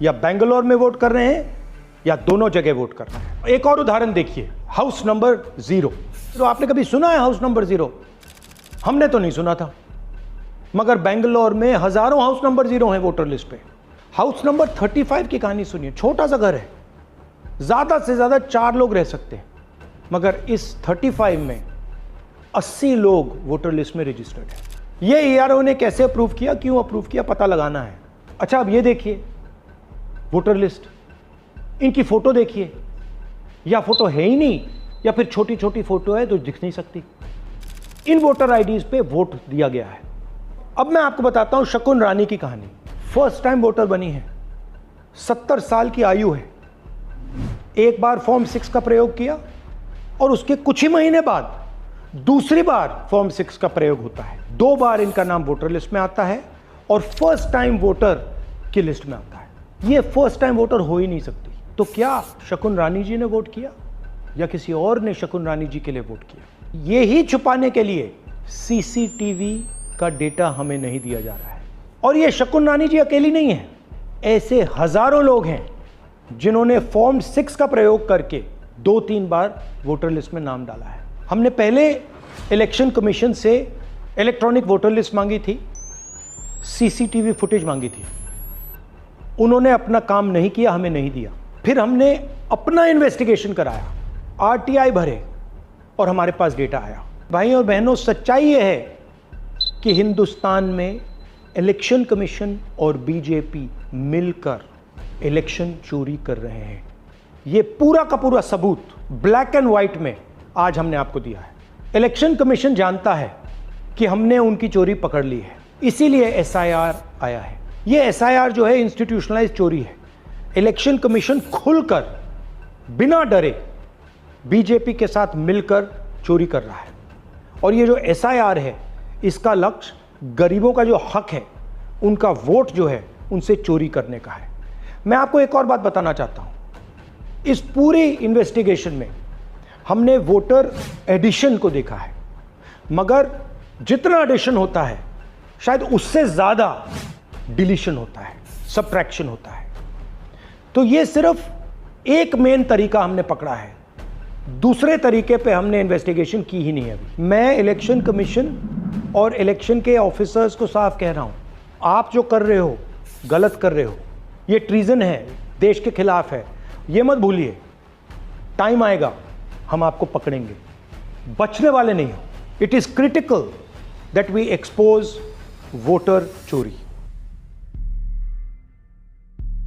या बेंगलोर में वोट कर रहे हैं या दोनों जगह वोट कर रहे हैं। एक और उदाहरण देखिए, हाउस नंबर 0। तो आपने कभी सुना है हाउस नंबर 0? हमने तो नहीं सुना था, मगर बेंगलोर में हजारों हाउस नंबर 0 हैं वोटर लिस्ट पे। हाउस नंबर 35 की कहानी सुनिए। छोटा सा घर है, ज्यादा से ज्यादा 4 लोग रह सकते हैं, मगर इस 35 में 80 लोग वोटर लिस्ट में रजिस्टर्ड है। ये ईआरओ ने कैसे अप्रूव किया, क्यों अप्रूव किया, पता लगाना है। अच्छा, अब ये देखिए वोटर लिस्ट, इनकी फोटो देखिए, या फोटो है ही नहीं या फिर छोटी छोटी फोटो है तो दिख नहीं सकती। इन वोटर आईडीज पे वोट दिया गया है। अब मैं आपको बताता हूं शकुन रानी की कहानी। फर्स्ट टाइम वोटर बनी है, 70 साल की आयु है। एक बार फॉर्म 6 का प्रयोग किया और उसके कुछ ही महीने बाद दूसरी बार फॉर्म 6 का प्रयोग होता है। 2 बार इनका नाम वोटर लिस्ट में आता है और फर्स्ट टाइम वोटर की लिस्ट में आता है। ये फर्स्ट टाइम वोटर हो ही नहीं सकती। तो क्या शकुन रानी जी ने वोट किया या किसी और ने शकुन रानी जी के लिए वोट किया? ये ही छुपाने के लिए सीसीटीवी का डेटा हमें नहीं दिया जा रहा है। और ये शकुन रानी जी अकेली नहीं है, ऐसे हजारों लोग हैं जिन्होंने फॉर्म 6 का प्रयोग करके 2-3 बार वोटर लिस्ट में नाम डाला है। हमने पहले इलेक्शन कमीशन से इलेक्ट्रॉनिक वोटर लिस्ट मांगी थी, सीसीटीवी फुटेज मांगी थी। उन्होंने अपना काम नहीं किया, हमें नहीं दिया। फिर हमने अपना इन्वेस्टिगेशन कराया, आरटीआई भरे और हमारे पास डेटा आया। भाई और बहनों, सच्चाई यह है कि हिंदुस्तान में इलेक्शन कमीशन और बीजेपी मिलकर इलेक्शन चोरी कर रहे हैं। ये पूरा का पूरा सबूत ब्लैक एंड व्हाइट में आज हमने आपको दिया है। इलेक्शन कमीशन जानता है कि हमने उनकी चोरी पकड़ ली है, इसीलिए एसआईआर आया है। ये एसआईआर जो है इंस्टीट्यूशनलाइज चोरी है। इलेक्शन कमीशन खुलकर बिना डरे बीजेपी के साथ मिलकर चोरी कर रहा है। और ये जो एसआईआर है, इसका लक्ष्य गरीबों का जो हक है, उनका वोट जो है, उनसे चोरी करने का है। मैं आपको एक और बात बताना चाहता हूं। इस पूरी इन्वेस्टिगेशन में हमने वोटर एडिशन को देखा है, मगर जितना एडिशन होता है शायद उससे ज्यादा डिलीशन होता है, सबट्रैक्शन होता है। तो ये सिर्फ एक मेन तरीका हमने पकड़ा है, दूसरे तरीके पे हमने इन्वेस्टिगेशन की ही नहीं है अभी। मैं इलेक्शन कमीशन और इलेक्शन के ऑफिसर्स को साफ कह रहा हूं, आप जो कर रहे हो गलत कर रहे हो। ये ट्रीजन है, देश के खिलाफ है। ये मत भूलिए, टाइम आएगा हम आपको पकड़ेंगे, बचने वाले नहीं हो। It is critical that we expose voter चोरी।